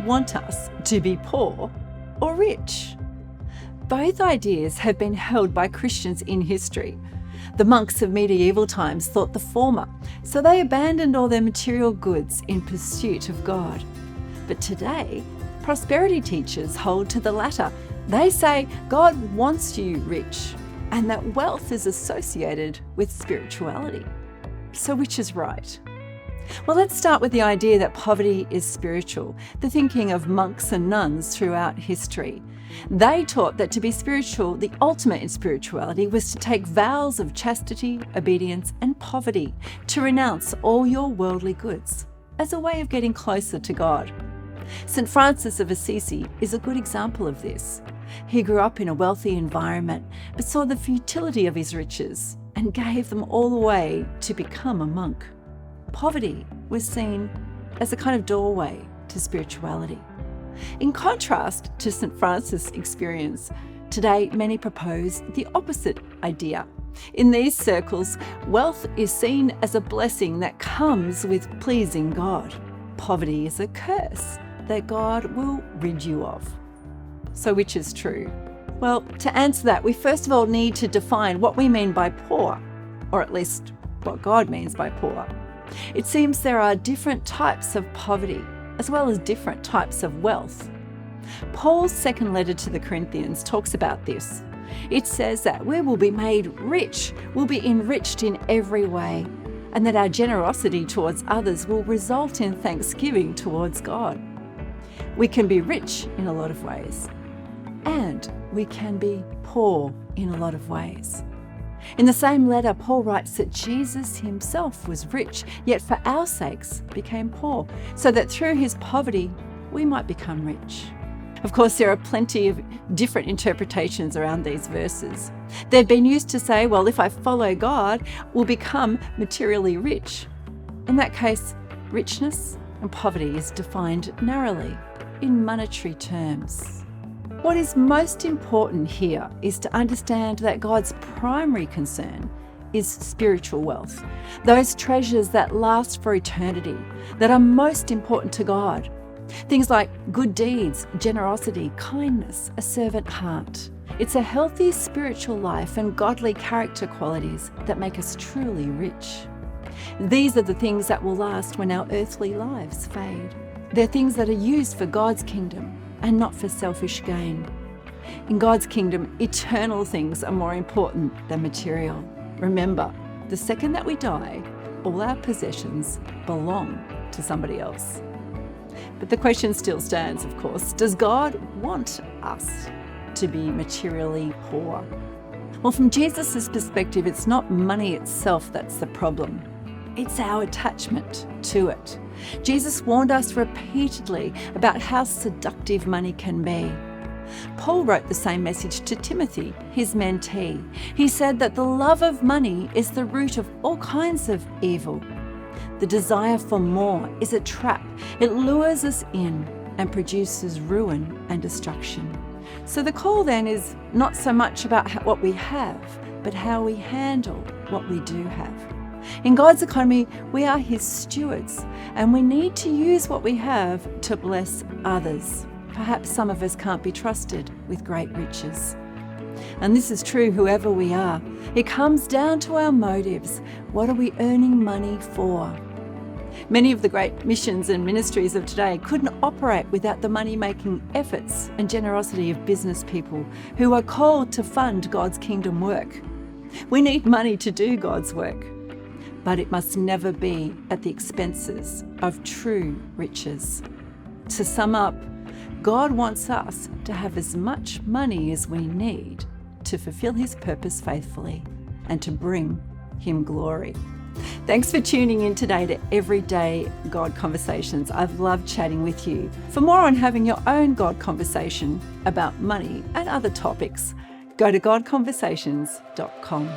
want us to be poor or rich? Both ideas have been held by Christians in history. The monks of medieval times thought the former, so they abandoned all their material goods in pursuit of God. But today, prosperity teachers hold to the latter. They say God wants you rich, and that wealth is associated with spirituality. So which is right? Well, let's start with the idea that poverty is spiritual, the thinking of monks and nuns throughout history. They taught that to be spiritual, the ultimate in spirituality was to take vows of chastity, obedience, and poverty, to renounce all your worldly goods, as a way of getting closer to God. St. Francis of Assisi is a good example of this. He grew up in a wealthy environment, but saw the futility of his riches and gave them all away to become a monk. Poverty was seen as a kind of doorway to spirituality. In contrast to St. Francis' experience, today many propose the opposite idea. In these circles, wealth is seen as a blessing that comes with pleasing God. Poverty is a curse that God will rid you of. So which is true? Well, to answer that, we first of all need to define what we mean by poor, or at least what God means by poor. It seems there are different types of poverty, as well as different types of wealth. Paul's second letter to the Corinthians talks about this. It says that we will be made rich, we'll be enriched in every way, and that our generosity towards others will result in thanksgiving towards God. We can be rich in a lot of ways, and we can be poor in a lot of ways. In the same letter, Paul writes that Jesus himself was rich, yet for our sakes became poor, so that through his poverty we might become rich. Of course, there are plenty of different interpretations around these verses. They've been used to say, well, if I follow God, we'll become materially rich. In that case, richness and poverty is defined narrowly in monetary terms. What is most important here is to understand that God's primary concern is spiritual wealth, those treasures that last for eternity, that are most important to God. Things like good deeds, generosity, kindness, a servant heart. It's a healthy spiritual life and godly character qualities that make us truly rich. These are the things that will last when our earthly lives fade. They're things that are used for God's kingdom and not for selfish gain. In God's kingdom, eternal things are more important than material. Remember, the second that we die, all our possessions belong to somebody else. But the question still stands, of course, does God want us to be materially poor? Well, from Jesus' perspective, it's not money itself that's the problem. It's our attachment to it. Jesus warned us repeatedly about how seductive money can be. Paul wrote the same message to Timothy, his mentee. He said that the love of money is the root of all kinds of evil. The desire for more is a trap. It lures us in and produces ruin and destruction. So the call then is not so much about what we have, but how we handle what we do have. In God's economy, we are his stewards, and we need to use what we have to bless others. Perhaps some of us can't be trusted with great riches. And this is true whoever we are. It comes down to our motives. What are we earning money for? Many of the great missions and ministries of today couldn't operate without the money-making efforts and generosity of business people who are called to fund God's kingdom work. We need money to do God's work, but it must never be at the expenses of true riches. To sum up, God wants us to have as much money as we need to fulfill his purpose faithfully and to bring him glory. Thanks for tuning in today to Everyday God Conversations. I've loved chatting with you. For more on having your own God conversation about money and other topics, go to godconversations.com.